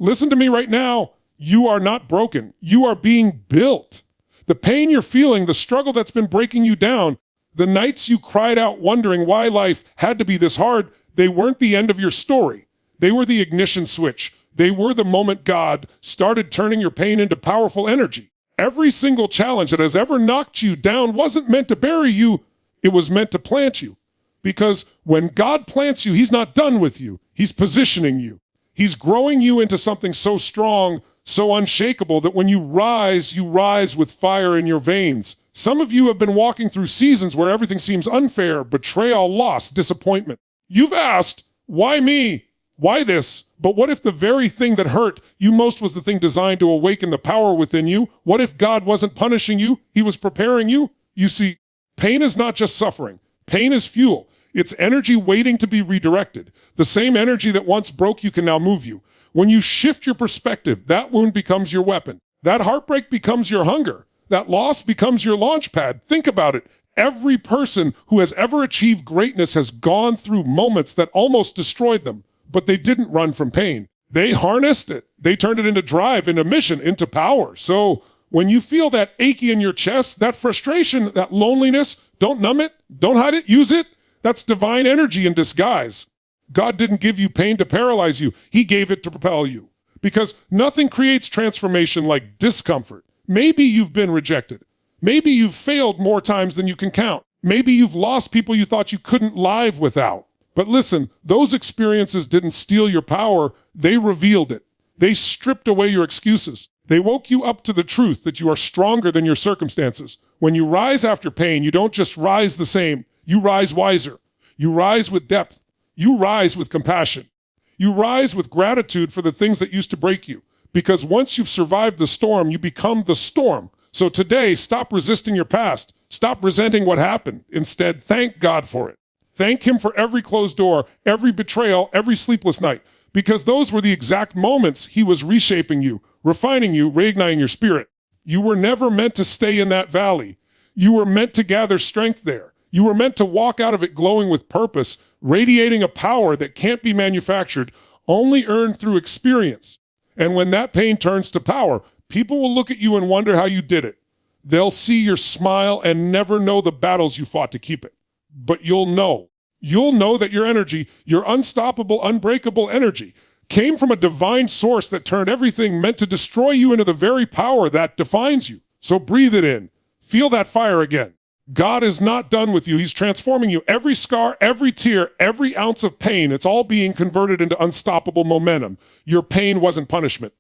Listen to me right now. You are not broken. You are being built. The pain you're feeling, the struggle that's been breaking you down, the nights you cried out wondering why life had to be this hard, they weren't the end of your story. They were the ignition switch. They were the moment God started turning your pain into powerful energy. Every single challenge that has ever knocked you down wasn't meant to bury you. It was meant to plant you. Because when God plants you, he's not done with you. He's positioning you. He's growing you into something so strong, so unshakable that when you rise with fire in your veins. Some of you have been walking through seasons where everything seems unfair, betrayal, loss, disappointment. You've asked, why me? Why this? But what if the very thing that hurt you most was the thing designed to awaken the power within you? What if God wasn't punishing you? He was preparing you? You see, pain is not just suffering. Pain is fuel. It's energy waiting to be redirected. The same energy that once broke you can now move you. When you shift your perspective, that wound becomes your weapon. That heartbreak becomes your hunger. That loss becomes your launch pad. Think about it. Every person who has ever achieved greatness has gone through moments that almost destroyed them, but they didn't run from pain. They harnessed it. They turned it into drive, into mission, into power. So when you feel that achy in your chest, that frustration, that loneliness, don't numb it, don't hide it, use it. That's divine energy in disguise. God didn't give you pain to paralyze you. He gave it to propel you. Because nothing creates transformation like discomfort. Maybe you've been rejected. Maybe you've failed more times than you can count. Maybe you've lost people you thought you couldn't live without. But listen, those experiences didn't steal your power. They revealed it. They stripped away your excuses. They woke you up to the truth that you are stronger than your circumstances. When you rise after pain, you don't just rise the same. You rise wiser. You rise with depth. You rise with compassion. You rise with gratitude for the things that used to break you. Because once you've survived the storm, you become the storm. So today, stop resisting your past. Stop resenting what happened. Instead, thank God for it. Thank him for every closed door, every betrayal, every sleepless night. Because those were the exact moments he was reshaping you, refining you, reigniting your spirit. You were never meant to stay in that valley. You were meant to gather strength there. You were meant to walk out of it glowing with purpose, radiating a power that can't be manufactured, only earned through experience. And when that pain turns to power, people will look at you and wonder how you did it. They'll see your smile and never know the battles you fought to keep it. But you'll know. You'll know that your energy, your unstoppable, unbreakable energy, came from a divine source that turned everything meant to destroy you into the very power that defines you. So breathe it in. Feel that fire again. God is not done with you. He's transforming you. Every scar, every tear, every ounce of pain, it's all being converted into unstoppable momentum. Your pain wasn't punishment.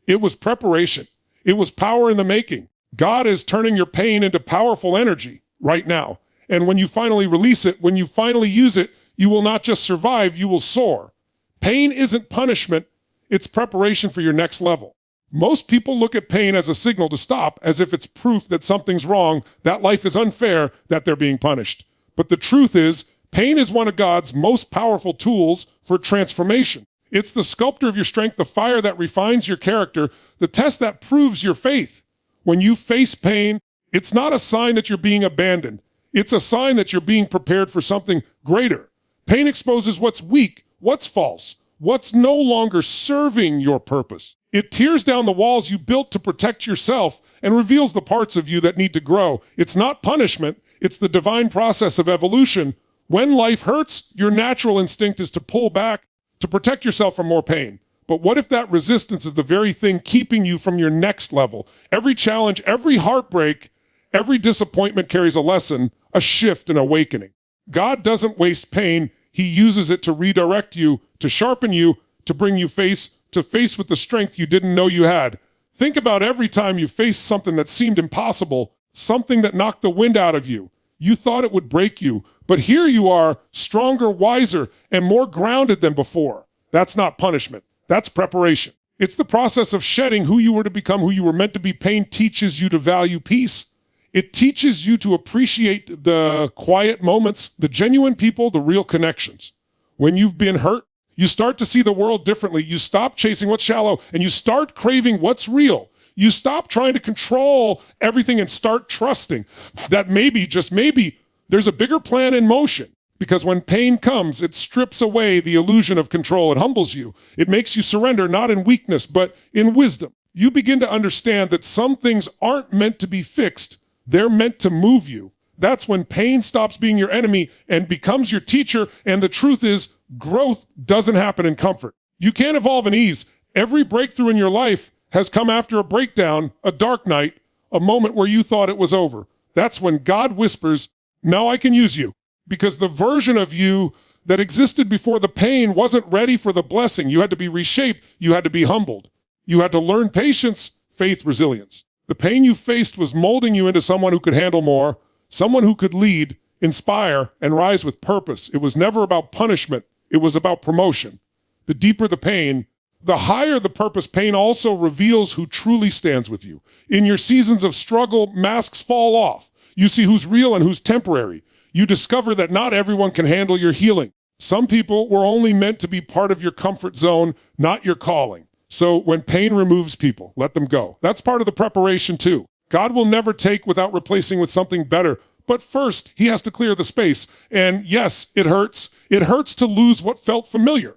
It was preparation. It was power in the making. God is turning your pain into powerful energy right now. And when you finally release it, when you finally use it, you will not just survive, you will soar. Pain isn't punishment. It's preparation for your next level. Most people look at pain as a signal to stop, as if it's proof that something's wrong, that life is unfair, that they're being punished. But the truth is, pain is one of God's most powerful tools for transformation. It's the sculptor of your strength, the fire that refines your character, the test that proves your faith. When you face pain, it's not a sign that you're being abandoned. It's a sign that you're being prepared for something greater. Pain exposes what's weak, what's false, what's no longer serving your purpose. It tears down the walls you built to protect yourself and reveals the parts of you that need to grow. It's not punishment. It's the divine process of evolution. When life hurts, your natural instinct is to pull back, to protect yourself from more pain. But what if that resistance is the very thing keeping you from your next level? Every challenge, every heartbreak, every disappointment carries a lesson, a shift, an awakening. God doesn't waste pain. He uses it to redirect you, to sharpen you, to bring you face to face with the strength you didn't know you had. Think about every time you faced something that seemed impossible, something that knocked the wind out of you. You thought it would break you, but here you are, stronger, wiser, and more grounded than before. That's not punishment. That's preparation. It's the process of shedding who you were to become who you were meant to be. Pain teaches you to value peace. It teaches you to appreciate the quiet moments, the genuine people, the real connections. When you've been hurt, you start to see the world differently. You stop chasing what's shallow and you start craving what's real. You stop trying to control everything and start trusting that maybe, just maybe, there's a bigger plan in motion. Because when pain comes, it strips away the illusion of control. It humbles you. It makes you surrender, not in weakness, but in wisdom. You begin to understand that some things aren't meant to be fixed. They're meant to move you. That's when pain stops being your enemy and becomes your teacher. And the truth is, growth doesn't happen in comfort. You can't evolve in ease. Every breakthrough in your life has come after a breakdown, a dark night, a moment where you thought it was over. That's when God whispers, "Now I can use you." Because the version of you that existed before the pain wasn't ready for the blessing. You had to be reshaped. You had to be humbled. You had to learn patience, faith, resilience. The pain you faced was molding you into someone who could handle more, someone who could lead, inspire, and rise with purpose. It was never about punishment. It was about promotion. The deeper the pain, the higher the purpose. Pain also reveals who truly stands with you. In your seasons of struggle, masks fall off. You see who's real and who's temporary. You discover that not everyone can handle your healing. Some people were only meant to be part of your comfort zone, not your calling. So when pain removes people, let them go. That's part of the preparation too. God will never take without replacing with something better. But first, he has to clear the space. And yes, it hurts. It hurts to lose what felt familiar.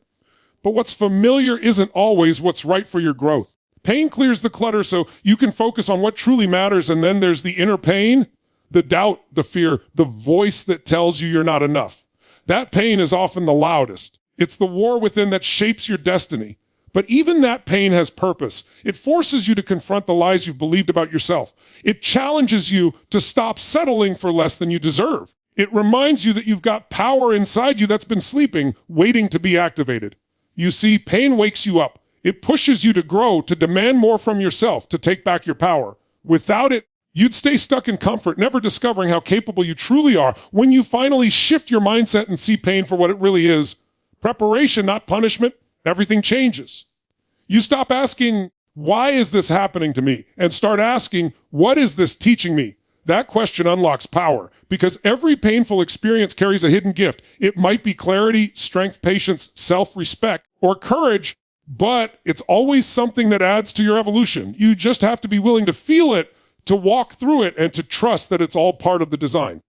But what's familiar isn't always what's right for your growth. Pain clears the clutter so you can focus on what truly matters. And then there's the inner pain, the doubt, the fear, the voice that tells you you're not enough. That pain is often the loudest. It's the war within that shapes your destiny. But even that pain has purpose. It forces you to confront the lies you've believed about yourself. It challenges you to stop settling for less than you deserve. It reminds you that you've got power inside you that's been sleeping, waiting to be activated. You see, pain wakes you up. It pushes you to grow, to demand more from yourself, to take back your power. Without it, you'd stay stuck in comfort, never discovering how capable you truly are. When you finally shift your mindset and see pain for what it really is, preparation, not punishment, everything changes. You stop asking, why is this happening to me? And start asking, what is this teaching me? That question unlocks power, because every painful experience carries a hidden gift. It might be clarity, strength, patience, self-respect, or courage, but it's always something that adds to your evolution. You just have to be willing to feel it, to walk through it, and to trust that it's all part of the design.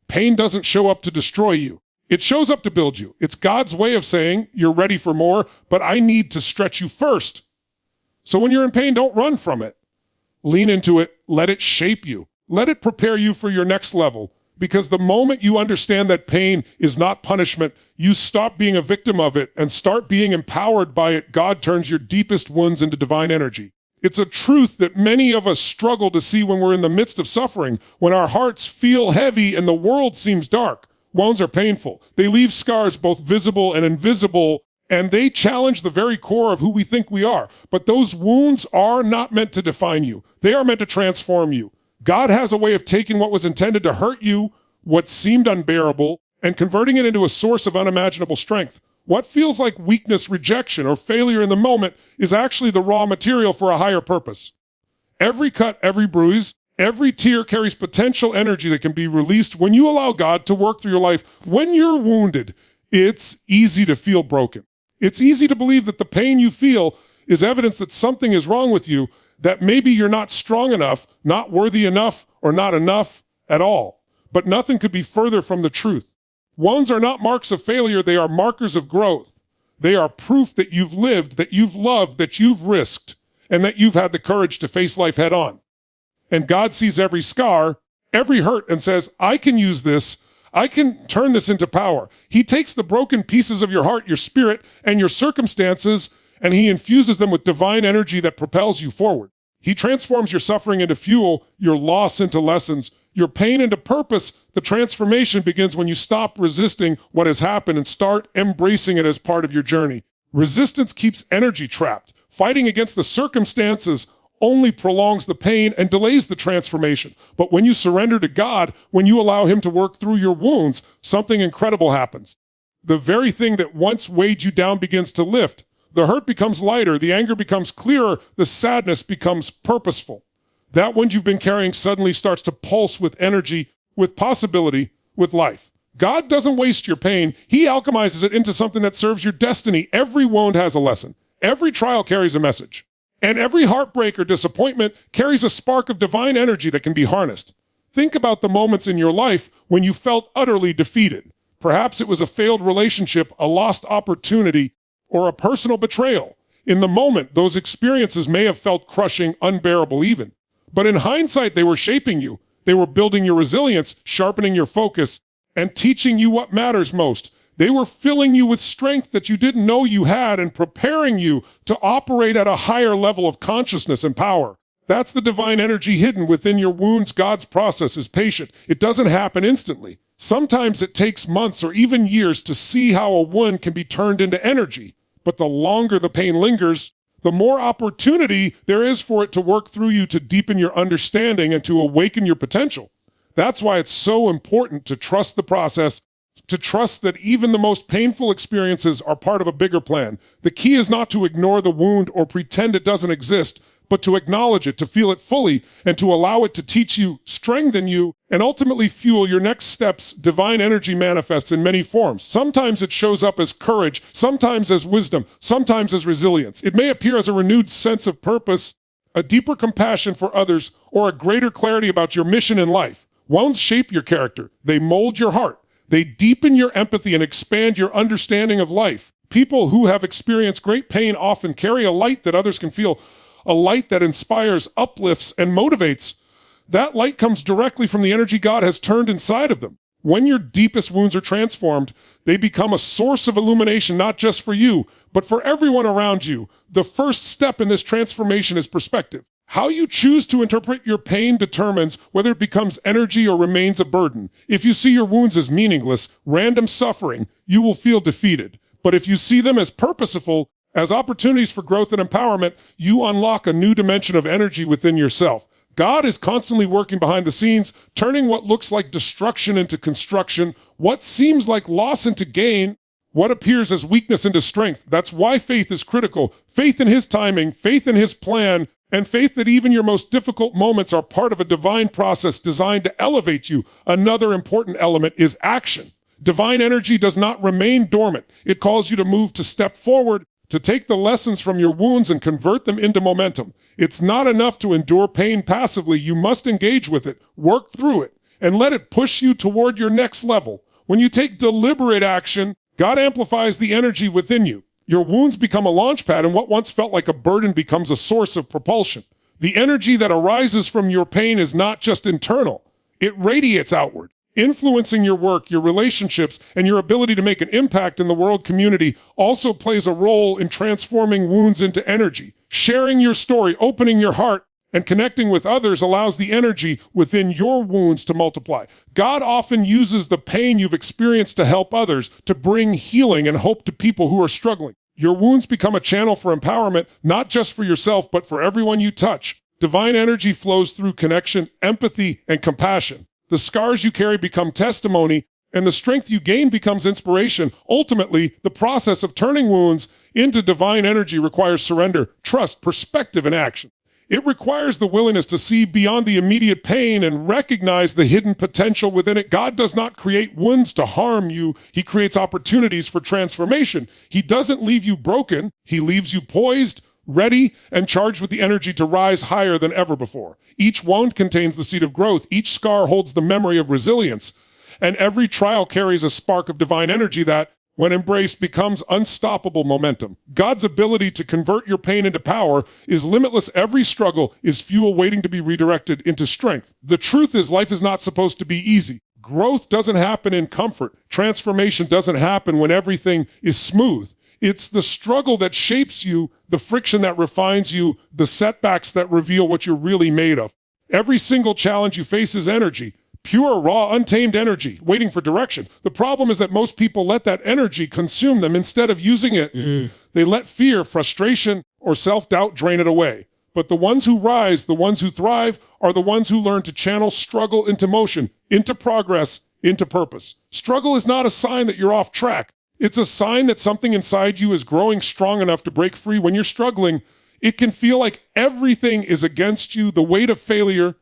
Pain doesn't show up to destroy you. It shows up to build you. It's God's way of saying, you're ready for more, but I need to stretch you first. So when you're in pain, don't run from it. Lean into it. Let it shape you. Let it prepare you for your next level. Because the moment you understand that pain is not punishment, you stop being a victim of it and start being empowered by it. God turns your deepest wounds into divine energy. It's a truth that many of us struggle to see when we're in the midst of suffering, when our hearts feel heavy and the world seems dark. Wounds are painful. They leave scars both visible and invisible, and they challenge the very core of who we think we are. But those wounds are not meant to define you. They are meant to transform you. God has a way of taking what was intended to hurt you, what seemed unbearable, and converting it into a source of unimaginable strength. What feels like weakness, rejection, or failure in the moment is actually the raw material for a higher purpose. Every cut, every bruise, every tear carries potential energy that can be released when you allow God to work through your life. When you're wounded, it's easy to feel broken. It's easy to believe that the pain you feel is evidence that something is wrong with you, that maybe you're not strong enough, not worthy enough, or not enough at all. But nothing could be further from the truth. Wounds are not marks of failure. They are markers of growth. They are proof that you've lived, that you've loved, that you've risked, and that you've had the courage to face life head on. And God sees every scar, every hurt, and says, I can use this. I can turn this into power. He takes the broken pieces of your heart, your spirit, and your circumstances, and he infuses them with divine energy that propels you forward. He transforms your suffering into fuel, your loss into lessons, your pain into purpose. The transformation begins when you stop resisting what has happened and start embracing it as part of your journey. Resistance keeps energy trapped. Fighting against the circumstances only prolongs the pain and delays the transformation. But when you surrender to God, when you allow him to work through your wounds, something incredible happens. The very thing that once weighed you down begins to lift. The hurt becomes lighter, the anger becomes clearer, the sadness becomes purposeful. That wound you've been carrying suddenly starts to pulse with energy, with possibility, with life. God doesn't waste your pain. He alchemizes it into something that serves your destiny. Every wound has a lesson. Every trial carries a message. And every heartbreak or disappointment carries a spark of divine energy that can be harnessed. Think about the moments in your life when you felt utterly defeated. Perhaps it was a failed relationship, a lost opportunity, or a personal betrayal. In the moment, those experiences may have felt crushing, unbearable even. But in hindsight, they were shaping you. They were building your resilience, sharpening your focus, and teaching you what matters most. They were filling you with strength that you didn't know you had and preparing you to operate at a higher level of consciousness and power. That's the divine energy hidden within your wounds. God's process is patient. It doesn't happen instantly. Sometimes it takes months or even years to see how a wound can be turned into energy. But the longer the pain lingers, the more opportunity there is for it to work through you to deepen your understanding and to awaken your potential. That's why it's so important to trust the process, to trust that even the most painful experiences are part of a bigger plan. The key is not to ignore the wound or pretend it doesn't exist, but to acknowledge it, to feel it fully, and to allow it to teach you, strengthen you, and ultimately fuel your next steps. Divine energy manifests in many forms. Sometimes it shows up as courage, sometimes as wisdom, sometimes as resilience. It may appear as a renewed sense of purpose, a deeper compassion for others, or a greater clarity about your mission in life. Wounds shape your character. They mold your heart. They deepen your empathy and expand your understanding of life. People who have experienced great pain often carry a light that others can feel, a light that inspires, uplifts, and motivates. That light comes directly from the energy God has turned inside of them. When your deepest wounds are transformed, they become a source of illumination, not just for you, but for everyone around you. The first step in this transformation is perspective. How you choose to interpret your pain determines whether it becomes energy or remains a burden. If you see your wounds as meaningless, random suffering, you will feel defeated. But if you see them as purposeful, as opportunities for growth and empowerment, you unlock a new dimension of energy within yourself. God is constantly working behind the scenes, turning what looks like destruction into construction, what seems like loss into gain, what appears as weakness into strength. That's why faith is critical. Faith in His timing, faith in His plan, and faith that even your most difficult moments are part of a divine process designed to elevate you. Another important element is action. Divine energy does not remain dormant. It calls you to move, to step forward, to take the lessons from your wounds and convert them into momentum. It's not enough to endure pain passively. You must engage with it, work through it, and let it push you toward your next level. When you take deliberate action, God amplifies the energy within you. Your wounds become a launch pad, and what once felt like a burden becomes a source of propulsion. The energy that arises from your pain is not just internal. It radiates outward, influencing your work, your relationships, and your ability to make an impact in the world. Community also plays a role in transforming wounds into energy. Sharing your story, opening your heart, and connecting with others allows the energy within your wounds to multiply. God often uses the pain you've experienced to help others, to bring healing and hope to people who are struggling. Your wounds become a channel for empowerment, not just for yourself, but for everyone you touch. Divine energy flows through connection, empathy, and compassion. The scars you carry become testimony, and the strength you gain becomes inspiration. Ultimately, the process of turning wounds into divine energy requires surrender, trust, perspective, and action. It requires the willingness to see beyond the immediate pain and recognize the hidden potential within it. God does not create wounds to harm you. He creates opportunities for transformation. He doesn't leave you broken. He leaves you poised, ready, and charged with the energy to rise higher than ever before. Each wound contains the seed of growth. Each scar holds the memory of resilience. And every trial carries a spark of divine energy that, when embraced, becomes unstoppable momentum. God's ability to convert your pain into power is limitless. Every struggle is fuel waiting to be redirected into strength. The truth is, life is not supposed to be easy. Growth doesn't happen in comfort. Transformation doesn't happen when everything is smooth. It's the struggle that shapes you, the friction that refines you, the setbacks that reveal what you're really made of. Every single challenge you face is energy. Pure, raw, untamed energy, waiting for direction. The problem is that most people let that energy consume them instead of using it. They let fear, frustration, or self-doubt drain it away. But the ones who rise, the ones who thrive, are the ones who learn to channel struggle into motion, into progress, into purpose. Struggle is not a sign that you're off track. It's a sign that something inside you is growing strong enough to break free. When you're struggling, it can feel like everything is against you. The weight of failure,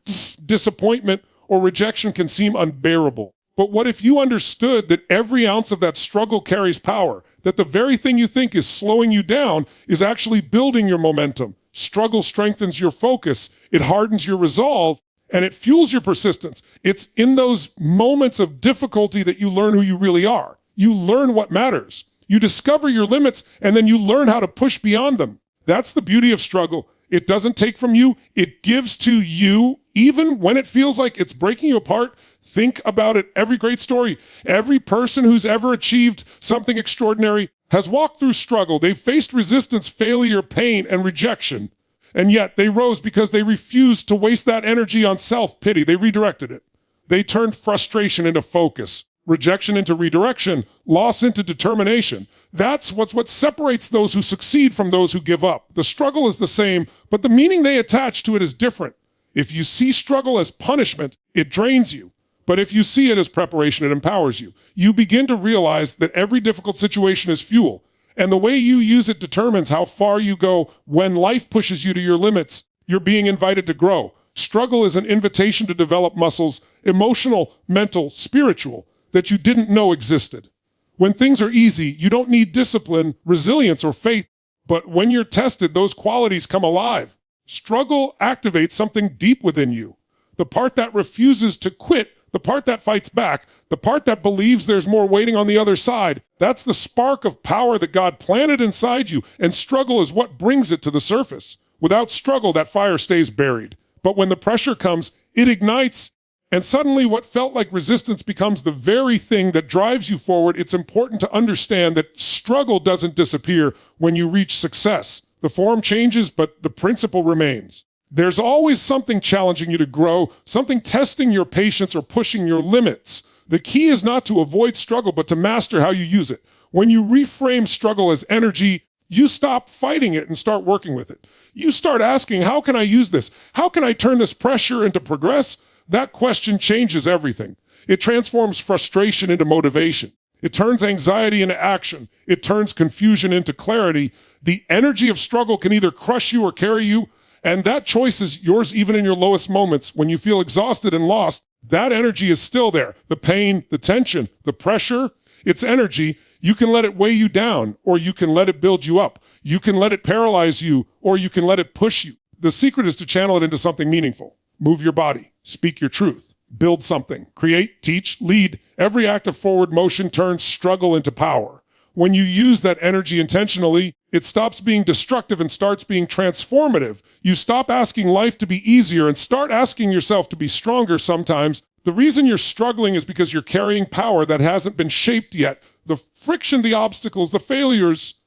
disappointment, or rejection can seem unbearable. But what if you understood that every ounce of that struggle carries power, that the very thing you think is slowing you down is actually building your momentum? Struggle strengthens your focus, it hardens your resolve, and it fuels your persistence. It's in those moments of difficulty that you learn who you really are. You learn what matters. You discover your limits, and then you learn how to push beyond them. That's the beauty of struggle. It doesn't take from you. It gives to you, even when it feels like it's breaking you apart. Think about it. Every great story, every person who's ever achieved something extraordinary has walked through struggle. They've faced resistance, failure, pain, and rejection. And yet they rose because they refused to waste that energy on self-pity. They redirected it. They turned frustration into focus, rejection into redirection, loss into determination. That's what separates those who succeed from those who give up. The struggle is the same, but the meaning they attach to it is different. If you see struggle as punishment, it drains you. But if you see it as preparation, it empowers you. You begin to realize that every difficult situation is fuel, and the way you use it determines how far you go. When life pushes you to your limits, you're being invited to grow. Struggle is an invitation to develop muscles, emotional, mental, spiritual, that you didn't know existed. When things are easy, you don't need discipline, resilience, or faith. But when you're tested, those qualities come alive. Struggle activates something deep within you. The part that refuses to quit, the part that fights back, the part that believes there's more waiting on the other side. That's the spark of power that God planted inside you, and struggle is what brings it to the surface. Without struggle, that fire stays buried. But when the pressure comes, it ignites, and suddenly what felt like resistance becomes the very thing that drives you forward. It's important to understand that struggle doesn't disappear when you reach success. The form changes, but the principle remains. There's always something challenging you to grow, something testing your patience or pushing your limits. The key is not to avoid struggle, but to master how you use it. When you reframe struggle as energy, you stop fighting it and start working with it. You start asking, how can I use this? How can I turn this pressure into progress? That question changes everything. It transforms frustration into motivation. It turns anxiety into action. It turns confusion into clarity. The energy of struggle can either crush you or carry you, and that choice is yours even in your lowest moments. When you feel exhausted and lost, that energy is still there. The pain, the tension, the pressure, it's energy. You can let it weigh you down, or you can let it build you up. You can let it paralyze you, or you can let it push you. The secret is to channel it into something meaningful. Move your body. Speak your truth. Build something. Create, teach, lead. Every act of forward motion turns struggle into power. When you use that energy intentionally, it stops being destructive and starts being transformative. You stop asking life to be easier and start asking yourself to be stronger sometimes. The reason you're struggling is because you're carrying power that hasn't been shaped yet. The friction, the obstacles, the failures,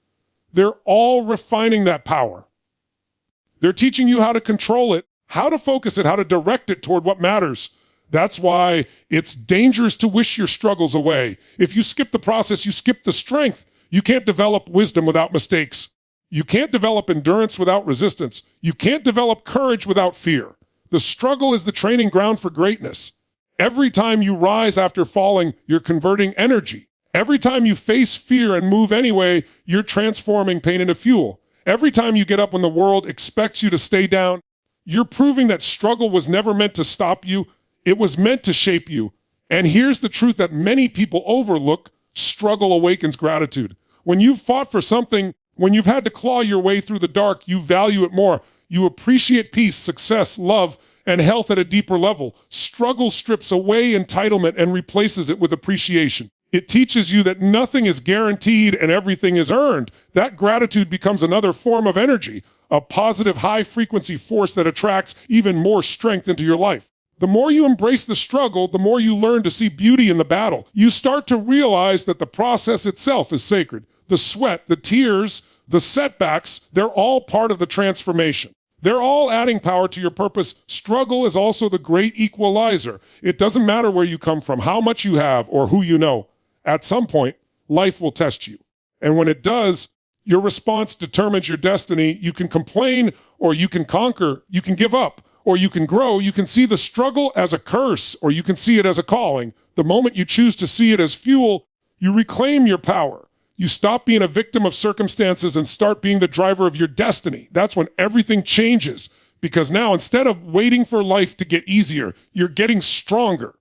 they're all refining that power. They're teaching you how to control it, how to focus it, how to direct it toward what matters. That's why it's dangerous to wish your struggles away. If you skip the process, you skip the strength. You can't develop wisdom without mistakes. You can't develop endurance without resistance. You can't develop courage without fear. The struggle is the training ground for greatness. Every time you rise after falling, you're converting energy. Every time you face fear and move anyway, you're transforming pain into fuel. Every time you get up when the world expects you to stay down, you're proving that struggle was never meant to stop you. It was meant to shape you. And here's the truth that many people overlook. Struggle awakens gratitude. When you've fought for something, when you've had to claw your way through the dark, you value it more. You appreciate peace, success, love, and health at a deeper level. Struggle strips away entitlement and replaces it with appreciation. It teaches you that nothing is guaranteed and everything is earned. That gratitude becomes another form of energy, a positive high-frequency force that attracts even more strength into your life. The more you embrace the struggle, the more you learn to see beauty in the battle. You start to realize that the process itself is sacred. The sweat, the tears, the setbacks, they're all part of the transformation. They're all adding power to your purpose. Struggle is also the great equalizer. It doesn't matter where you come from, how much you have, or who you know. At some point, life will test you. And when it does, your response determines your destiny. You can complain, or you can conquer. You can give up, or you can grow. You can see the struggle as a curse, or you can see it as a calling. The moment you choose to see it as fuel, you reclaim your power. You stop being a victim of circumstances and start being the driver of your destiny. That's when everything changes, because now instead of waiting for life to get easier, you're getting stronger.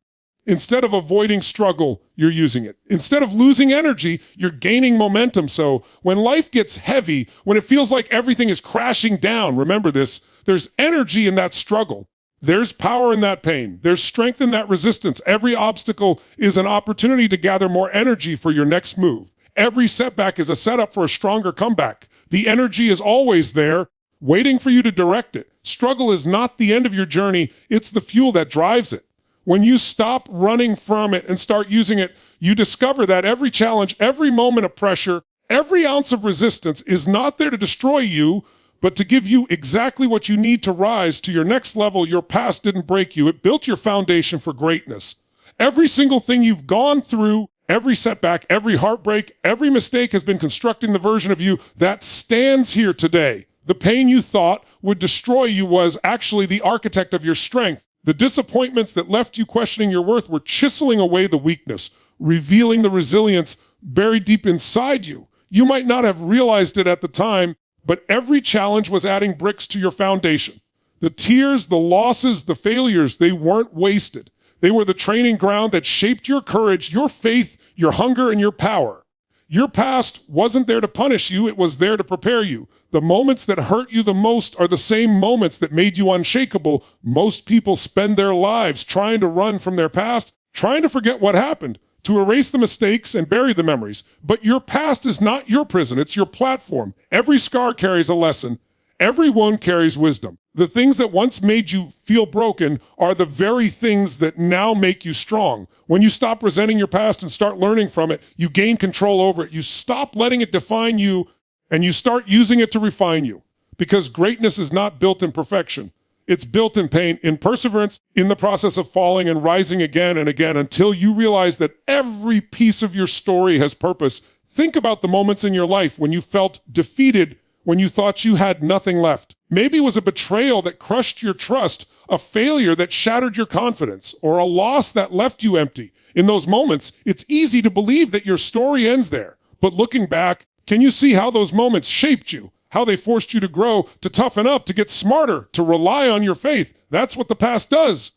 Instead of avoiding struggle, you're using it. Instead of losing energy, you're gaining momentum. So when life gets heavy, when it feels like everything is crashing down, remember this, there's energy in that struggle. There's power in that pain. There's strength in that resistance. Every obstacle is an opportunity to gather more energy for your next move. Every setback is a setup for a stronger comeback. The energy is always there, waiting for you to direct it. Struggle is not the end of your journey. It's the fuel that drives it. When you stop running from it and start using it, you discover that every challenge, every moment of pressure, every ounce of resistance is not there to destroy you, but to give you exactly what you need to rise to your next level. Your past didn't break you. It built your foundation for greatness. Every single thing you've gone through, every setback, every heartbreak, every mistake has been constructing the version of you that stands here today. The pain you thought would destroy you was actually the architect of your strength. The disappointments that left you questioning your worth were chiseling away the weakness, revealing the resilience buried deep inside you. You might not have realized it at the time, but every challenge was adding bricks to your foundation. The tears, the losses, the failures, they weren't wasted. They were the training ground that shaped your courage, your faith, your hunger, and your power. Your past wasn't there to punish you, it was there to prepare you. The moments that hurt you the most are the same moments that made you unshakable. Most people spend their lives trying to run from their past, trying to forget what happened, to erase the mistakes and bury the memories. But your past is not your prison, it's your platform. Every scar carries a lesson. Every wound carries wisdom. The things that once made you feel broken are the very things that now make you strong. When you stop resenting your past and start learning from it, you gain control over it. You stop letting it define you and you start using it to refine you. Because greatness is not built in perfection. It's built in pain, in perseverance, in the process of falling and rising again and again until you realize that every piece of your story has purpose. Think about the moments in your life when you felt defeated, when you thought you had nothing left. Maybe it was a betrayal that crushed your trust, a failure that shattered your confidence, or a loss that left you empty. In those moments, it's easy to believe that your story ends there. But looking back, can you see how those moments shaped you? How they forced you to grow, to toughen up, to get smarter, to rely on your faith? That's what the past does.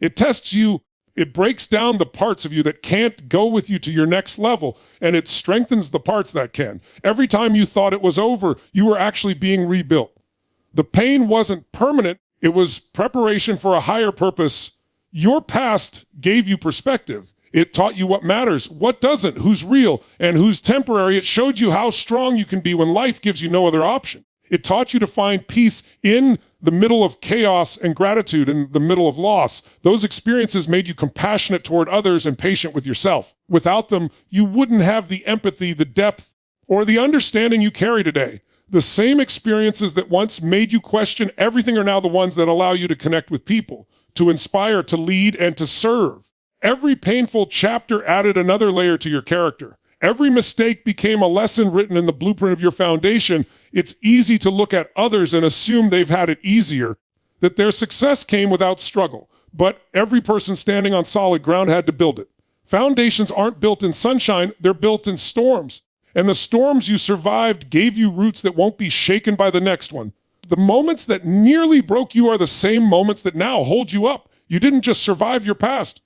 It tests you. It breaks down the parts of you that can't go with you to your next level, and it strengthens the parts that can. Every time you thought it was over, you were actually being rebuilt. The pain wasn't permanent. It was preparation for a higher purpose. Your past gave you perspective. It taught you what matters, what doesn't, who's real, and who's temporary. It showed you how strong you can be when life gives you no other option. It taught you to find peace in the middle of chaos and gratitude in the middle of loss. Those experiences made you compassionate toward others and patient with yourself. Without them, you wouldn't have the empathy, the depth, or the understanding you carry today. The same experiences that once made you question everything are now the ones that allow you to connect with people, to inspire, to lead, and to serve. Every painful chapter added another layer to your character. Every mistake became a lesson written in the blueprint of your foundation. It's easy to look at others and assume they've had it easier, that their success came without struggle. But every person standing on solid ground had to build it. Foundations aren't built in sunshine, they're built in storms. And the storms you survived gave you roots that won't be shaken by the next one. The moments that nearly broke you are the same moments that now hold you up. You didn't just survive your past.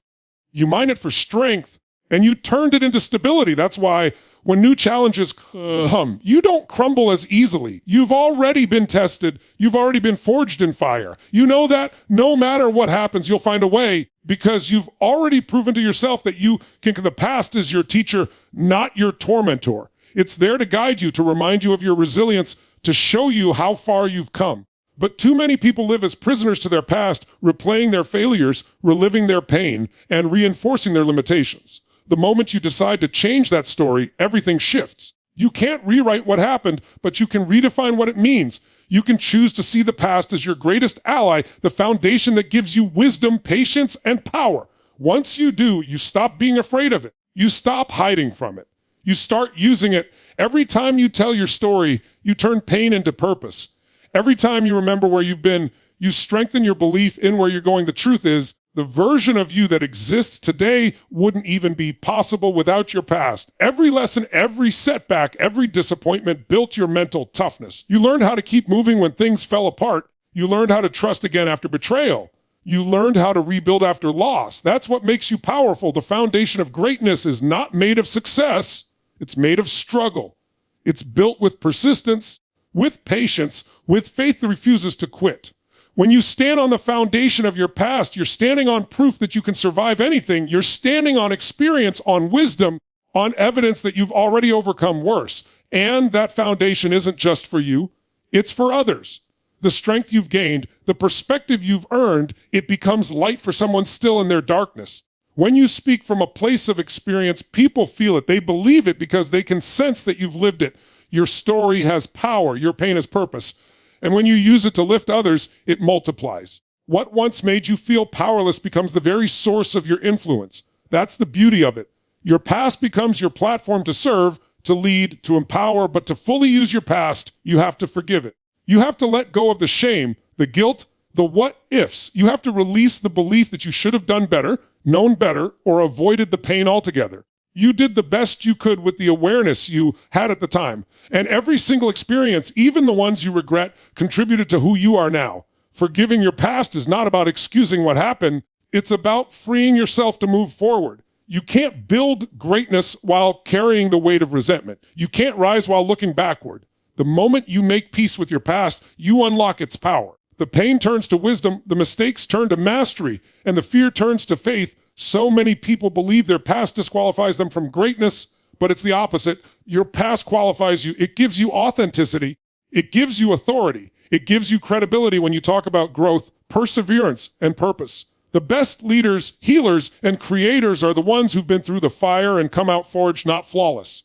You mined it for strength, and you turned it into stability. That's why when new challenges come, you don't crumble as easily. You've already been tested. You've already been forged in fire. You know that no matter what happens, you'll find a way because you've already proven to yourself that the past is your teacher, not your tormentor. It's there to guide you, to remind you of your resilience, to show you how far you've come. But too many people live as prisoners to their past, replaying their failures, reliving their pain, and reinforcing their limitations. The moment you decide to change that story, everything shifts. You can't rewrite what happened, but you can redefine what it means. You can choose to see the past as your greatest ally, the foundation that gives you wisdom, patience, and power. Once you do, you stop being afraid of it. You stop hiding from it. You start using it. Every time you tell your story, you turn pain into purpose. Every time you remember where you've been, you strengthen your belief in where you're going. The truth is, the version of you that exists today wouldn't even be possible without your past. Every lesson, every setback, every disappointment built your mental toughness. You learned how to keep moving when things fell apart. You learned how to trust again after betrayal. You learned how to rebuild after loss. That's what makes you powerful. The foundation of greatness is not made of success. It's made of struggle. It's built with persistence, with patience, with faith that refuses to quit. When you stand on the foundation of your past, you're standing on proof that you can survive anything. You're standing on experience, on wisdom, on evidence that you've already overcome worse. And that foundation isn't just for you, it's for others. The strength you've gained, the perspective you've earned, it becomes light for someone still in their darkness. When you speak from a place of experience, people feel it. They believe it because they can sense that you've lived it. Your story has power. Your pain has purpose. And when you use it to lift others, it multiplies. What once made you feel powerless becomes the very source of your influence. That's the beauty of it. Your past becomes your platform to serve, to lead, to empower, but to fully use your past, you have to forgive it. You have to let go of the shame, the guilt, the what ifs. You have to release the belief that you should have done better, known better, or avoided the pain altogether. You did the best you could with the awareness you had at the time. And every single experience, even the ones you regret, contributed to who you are now. Forgiving your past is not about excusing what happened. It's about freeing yourself to move forward. You can't build greatness while carrying the weight of resentment. You can't rise while looking backward. The moment you make peace with your past, you unlock its power. The pain turns to wisdom, the mistakes turn to mastery, and the fear turns to faith. So many people believe their past disqualifies them from greatness, but it's the opposite. Your past qualifies you. It gives you authenticity. It gives you authority. It gives you credibility when you talk about growth, perseverance, and purpose. The best leaders, healers, and creators are the ones who've been through the fire and come out forged, not flawless.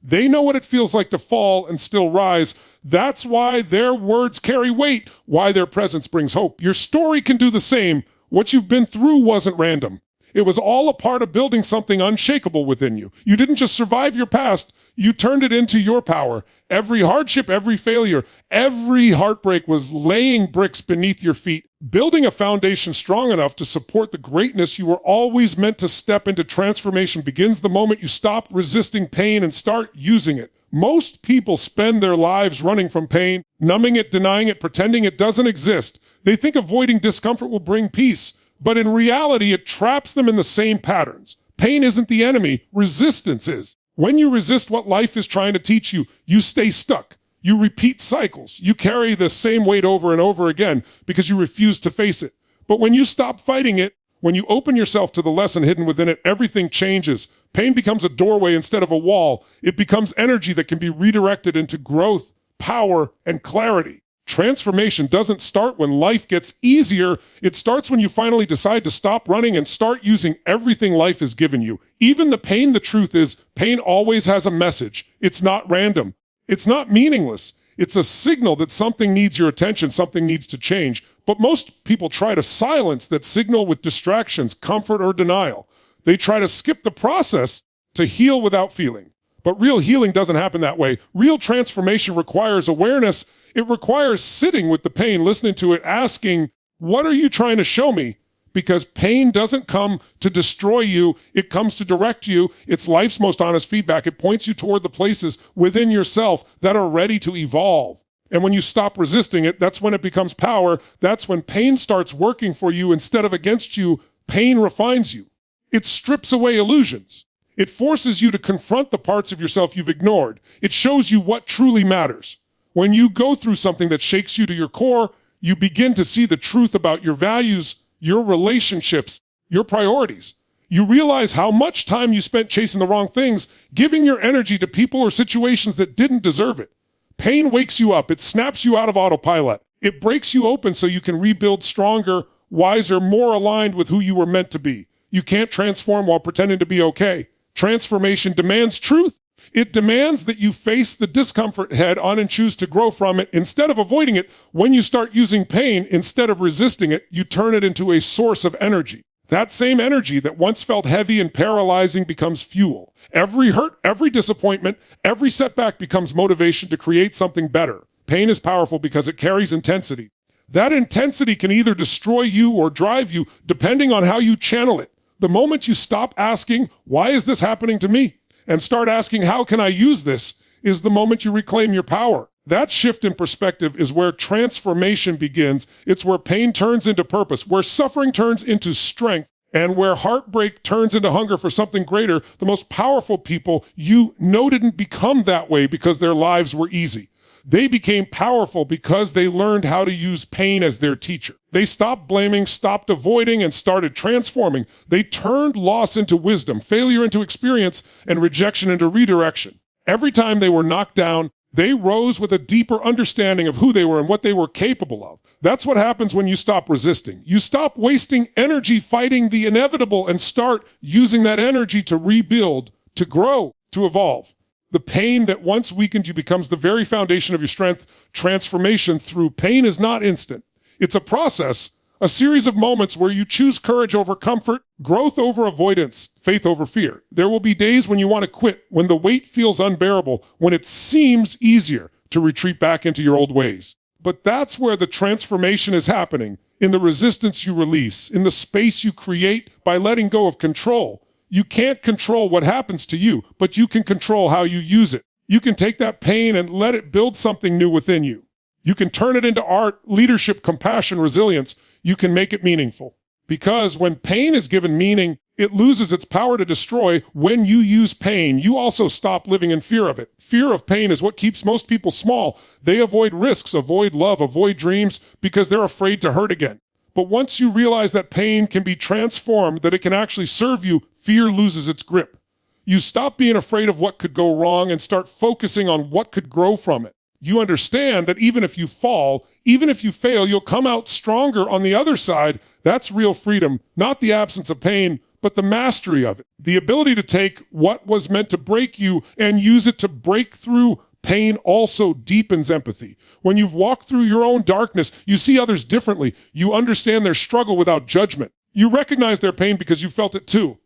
They know what it feels like to fall and still rise. That's why their words carry weight, why their presence brings hope. Your story can do the same. What you've been through wasn't random. It was all a part of building something unshakable within you. You didn't just survive your past, you turned it into your power. Every hardship, every failure, every heartbreak was laying bricks beneath your feet, building a foundation strong enough to support the greatness you were always meant to step into. Transformation begins the moment you stop resisting pain and start using it. Most people spend their lives running from pain, numbing it, denying it, pretending it doesn't exist. They think avoiding discomfort will bring peace. But in reality, it traps them in the same patterns. Pain isn't the enemy, resistance is. When you resist what life is trying to teach you, you stay stuck. You repeat cycles. You carry the same weight over and over again because you refuse to face it. But when you stop fighting it, when you open yourself to the lesson hidden within it, everything changes. Pain becomes a doorway instead of a wall. It becomes energy that can be redirected into growth, power, and clarity. Transformation doesn't start when life gets easier. It starts when you finally decide to stop running and start using everything life has given you. Even the pain, the truth is, pain always has a message. It's not random. It's not meaningless. It's a signal that something needs your attention, something needs to change. But most people try to silence that signal with distractions, comfort, or denial. They try to skip the process to heal without feeling. But real healing doesn't happen that way. Real transformation requires awareness. It requires sitting with the pain, listening to it, asking, what are you trying to show me? Because pain doesn't come to destroy you. It comes to direct you. It's life's most honest feedback. It points you toward the places within yourself that are ready to evolve. And when you stop resisting it, that's when it becomes power. That's when pain starts working for you instead of against you. Pain refines you. It strips away illusions. It forces you to confront the parts of yourself you've ignored. It shows you what truly matters. When you go through something that shakes you to your core, you begin to see the truth about your values, your relationships, your priorities. You realize how much time you spent chasing the wrong things, giving your energy to people or situations that didn't deserve it. Pain wakes you up. It snaps you out of autopilot. It breaks you open so you can rebuild stronger, wiser, more aligned with who you were meant to be. You can't transform while pretending to be okay. Transformation demands truth. It demands that you face the discomfort head on and choose to grow from it instead of avoiding it. When you start using pain instead of resisting it, you turn it into a source of energy. That same energy that once felt heavy and paralyzing becomes fuel. Every hurt, every disappointment, every setback becomes motivation to create something better. Pain is powerful because it carries intensity. That intensity can either destroy you or drive you, depending on how you channel it. The moment you stop asking, why is this happening to me? And start asking, how can I use this? Is the moment you reclaim your power. That shift in perspective is where transformation begins. It's where pain turns into purpose, where suffering turns into strength, and where heartbreak turns into hunger for something greater. The most powerful people you know didn't become that way because their lives were easy. They became powerful because they learned how to use pain as their teacher. They stopped blaming, stopped avoiding, and started transforming. They turned loss into wisdom, failure into experience, and rejection into redirection. Every time they were knocked down, they rose with a deeper understanding of who they were and what they were capable of. That's what happens when you stop resisting. You stop wasting energy fighting the inevitable and start using that energy to rebuild, to grow, to evolve. The pain that once weakened you becomes the very foundation of your strength. Transformation through pain is not instant. It's a process, a series of moments where you choose courage over comfort, growth over avoidance, faith over fear. There will be days when you want to quit, when the weight feels unbearable, when it seems easier to retreat back into your old ways. But that's where the transformation is happening, in the resistance you release, in the space you create by letting go of control. You can't control what happens to you, but you can control how you use it. You can take that pain and let it build something new within you. You can turn it into art, leadership, compassion, resilience. You can make it meaningful. Because when pain is given meaning, it loses its power to destroy. When you use pain, you also stop living in fear of it. Fear of pain is what keeps most people small. They avoid risks, avoid love, avoid dreams because they're afraid to hurt again. But once you realize that pain can be transformed, that it can actually serve you, fear loses its grip. You stop being afraid of what could go wrong and start focusing on what could grow from it. You understand that even if you fall, even if you fail, you'll come out stronger on the other side. That's real freedom, not the absence of pain, but the mastery of it. The ability to take what was meant to break you and use it to break through. Pain also deepens empathy. When you've walked through your own darkness, you see others differently. You understand their struggle without judgment. You recognize their pain because you felt it too.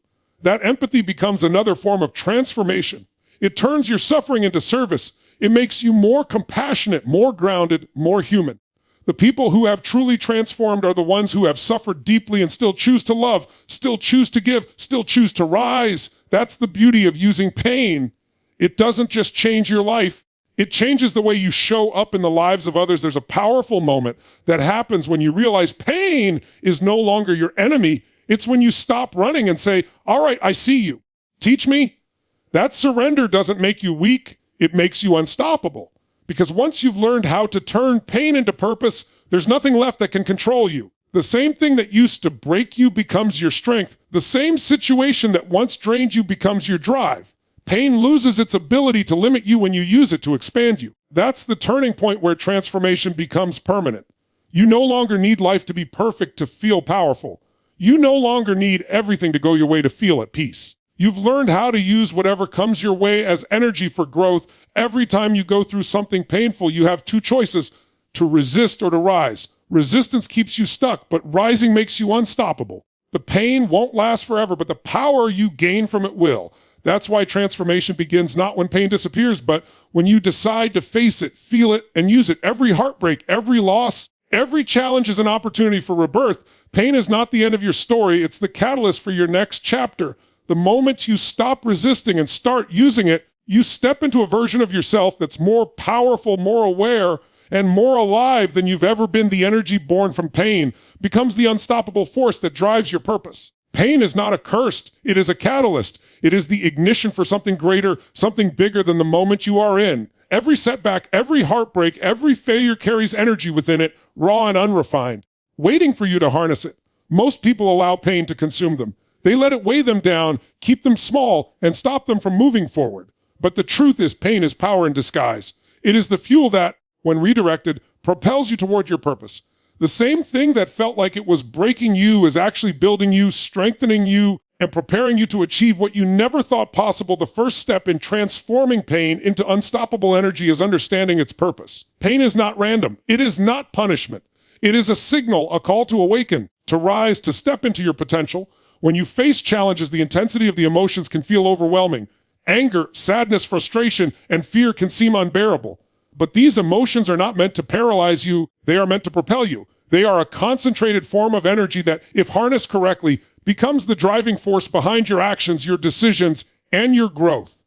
That empathy becomes another form of transformation. It turns your suffering into service. It makes you more compassionate, more grounded, more human. The people who have truly transformed are the ones who have suffered deeply and still choose to love, still choose to give, still choose to rise. That's the beauty of using pain. It doesn't just change your life. It changes the way you show up in the lives of others. There's a powerful moment that happens when you realize pain is no longer your enemy. It's when you stop running and say, all right, I see you. Teach me. That surrender doesn't make you weak. It makes you unstoppable. Because once you've learned how to turn pain into purpose, there's nothing left that can control you. The same thing that used to break you becomes your strength. The same situation that once drained you becomes your drive. Pain loses its ability to limit you when you use it to expand you. That's the turning point where transformation becomes permanent. You no longer need life to be perfect to feel powerful. You no longer need everything to go your way to feel at peace. You've learned how to use whatever comes your way as energy for growth. Every time you go through something painful, you have two choices: to resist or to rise. Resistance keeps you stuck, but rising makes you unstoppable. The pain won't last forever, but the power you gain from it will. That's why transformation begins not when pain disappears, but when you decide to face it, feel it, and use it. Every heartbreak, every loss, every challenge is an opportunity for rebirth. Pain is not the end of your story. It's the catalyst for your next chapter. The moment you stop resisting and start using it, you step into a version of yourself that's more powerful, more aware, and more alive than you've ever been. The energy born from pain becomes the unstoppable force that drives your purpose. Pain is not a curse. It is a catalyst. It is the ignition for something greater, something bigger than the moment you are in. Every setback, every heartbreak, every failure carries energy within it, raw and unrefined, waiting for you to harness it. Most people allow pain to consume them. They let it weigh them down, keep them small, and stop them from moving forward. But the truth is, pain is power in disguise. It is the fuel that, when redirected, propels you toward your purpose. The same thing that felt like it was breaking you is actually building you, strengthening you, and preparing you to achieve what you never thought possible. The first step in transforming pain into unstoppable energy is understanding its purpose. Pain is not random. It is not punishment. It is a signal, a call to awaken, to rise, to step into your potential. When you face challenges, the intensity of the emotions can feel overwhelming. Anger, sadness, frustration, and fear can seem unbearable. But these emotions are not meant to paralyze you. They are meant to propel you. They are a concentrated form of energy that, if harnessed correctly, becomes the driving force behind your actions, your decisions, and your growth.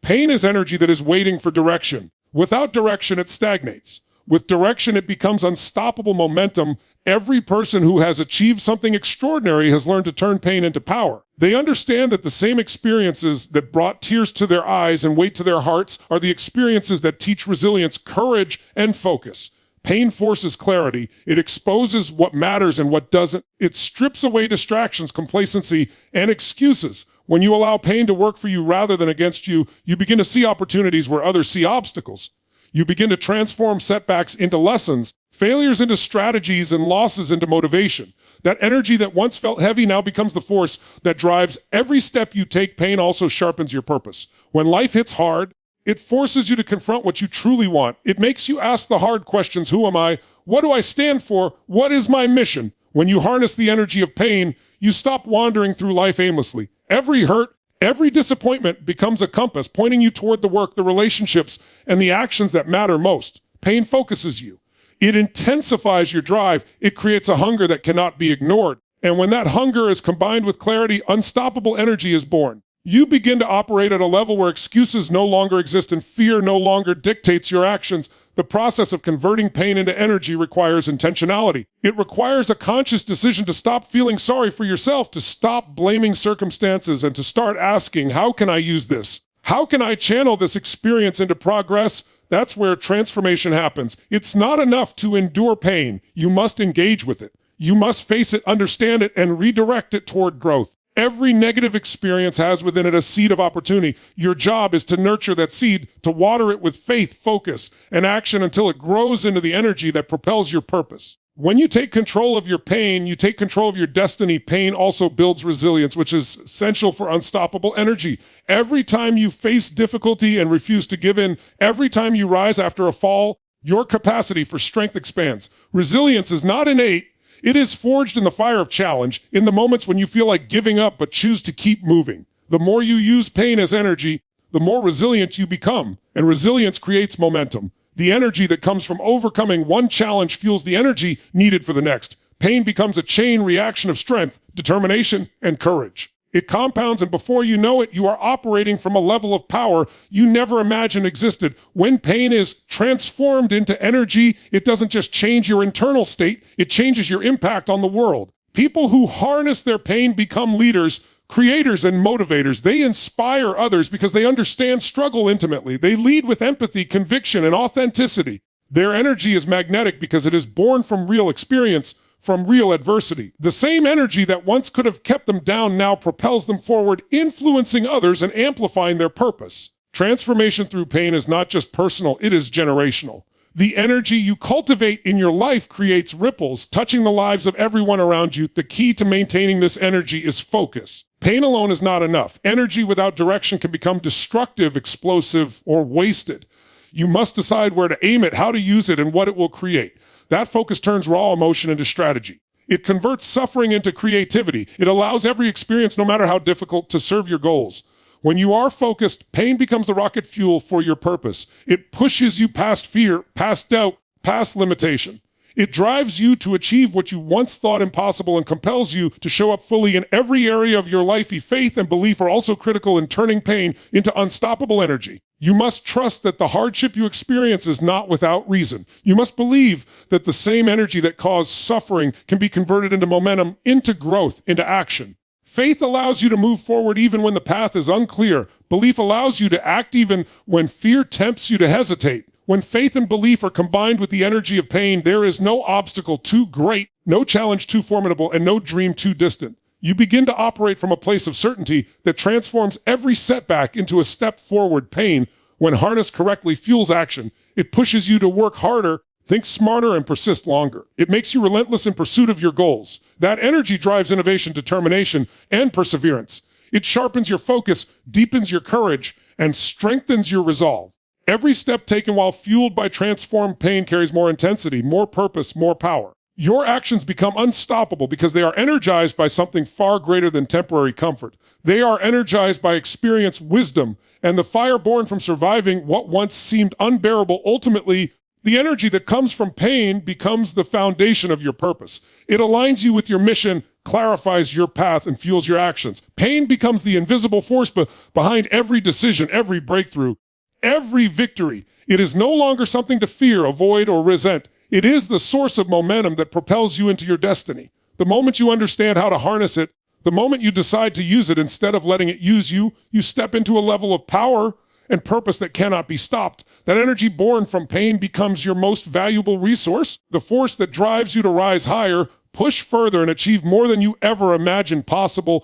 Pain is energy that is waiting for direction. Without direction, it stagnates. With direction, it becomes unstoppable momentum. Every person who has achieved something extraordinary has learned to turn pain into power. They understand that the same experiences that brought tears to their eyes and weight to their hearts are the experiences that teach resilience, courage, and focus. Pain forces clarity. It exposes what matters and what doesn't. It strips away distractions, complacency, and excuses. When you allow pain to work for you rather than against you, you begin to see opportunities where others see obstacles. You begin to transform setbacks into lessons, failures into strategies, and losses into motivation. That energy that once felt heavy now becomes the force that drives every step you take. Pain also sharpens your purpose. When life hits hard, it forces you to confront what you truly want. It makes you ask the hard questions. Who am I? What do I stand for? What is my mission? When you harness the energy of pain, you stop wandering through life aimlessly. Every hurt, every disappointment becomes a compass pointing you toward the work, the relationships, and the actions that matter most. Pain focuses you. It intensifies your drive. It creates a hunger that cannot be ignored. And when that hunger is combined with clarity, unstoppable energy is born. You begin to operate at a level where excuses no longer exist and fear no longer dictates your actions. The process of converting pain into energy requires intentionality. It requires a conscious decision to stop feeling sorry for yourself, to stop blaming circumstances, and to start asking, how can I use this? How can I channel this experience into progress? That's where transformation happens. It's not enough to endure pain. You must engage with it. You must face it, understand it, and redirect it toward growth. Every negative experience has within it a seed of opportunity. Your job is to nurture that seed, to water it with faith, focus, and action until it grows into the energy that propels your purpose. When you take control of your pain, you take control of your destiny. Pain also builds resilience, which is essential for unstoppable energy. Every time you face difficulty and refuse to give in, every time you rise after a fall, your capacity for strength expands. Resilience is not innate. It is forged in the fire of challenge, in the moments when you feel like giving up but choose to keep moving. The more you use pain as energy, the more resilient you become, and resilience creates momentum. The energy that comes from overcoming one challenge fuels the energy needed for the next. Pain becomes a chain reaction of strength, determination, and courage. It compounds, and before you know it, you are operating from a level of power you never imagined existed. When pain is transformed into energy, it doesn't just change your internal state, it changes your impact on the world. People who harness their pain become leaders, creators, and motivators. They inspire others because they understand struggle intimately. They lead with empathy, conviction, and authenticity. Their energy is magnetic because it is born from real experience, from real adversity. The same energy that once could have kept them down now propels them forward, influencing others and amplifying their purpose. Transformation through pain is not just personal, it is generational. The energy you cultivate in your life creates ripples, touching the lives of everyone around you. The key to maintaining this energy is focus. Pain alone is not enough. Energy without direction can become destructive, explosive, or wasted. You must decide where to aim it, how to use it, and what it will create. That focus turns raw emotion into strategy. It converts suffering into creativity. It allows every experience, no matter how difficult, to serve your goals. When you are focused, pain becomes the rocket fuel for your purpose. It pushes you past fear, past doubt, past limitation. It drives you to achieve what you once thought impossible and compels you to show up fully in every area of your life. Faith and belief are also critical in turning pain into unstoppable energy. You must trust that the hardship you experience is not without reason. You must believe that the same energy that caused suffering can be converted into momentum, into growth, into action. Faith allows you to move forward even when the path is unclear. Belief allows you to act even when fear tempts you to hesitate. When faith and belief are combined with the energy of pain, there is no obstacle too great, no challenge too formidable, and no dream too distant. You begin to operate from a place of certainty that transforms every setback into a step forward. Pain, when harnessed correctly, fuels action. It pushes you to work harder, think smarter, and persist longer. It makes you relentless in pursuit of your goals. That energy drives innovation, determination, and perseverance. It sharpens your focus, deepens your courage, and strengthens your resolve. Every step taken while fueled by transformed pain carries more intensity, more purpose, more power. Your actions become unstoppable because they are energized by something far greater than temporary comfort. They are energized by experience, wisdom, and the fire born from surviving what once seemed unbearable. Ultimately, the energy that comes from pain becomes the foundation of your purpose. It aligns you with your mission, clarifies your path, and fuels your actions. Pain becomes the invisible force behind every decision, every breakthrough, every victory. It is no longer something to fear, avoid, or resent. It is the source of momentum that propels you into your destiny. The moment you understand how to harness it, The moment you decide to use it instead of letting it use you, you step into a level of power and purpose that cannot be stopped. That energy born from pain becomes your most valuable resource, the force that drives you to rise higher, push further, and achieve more than you ever imagined possible.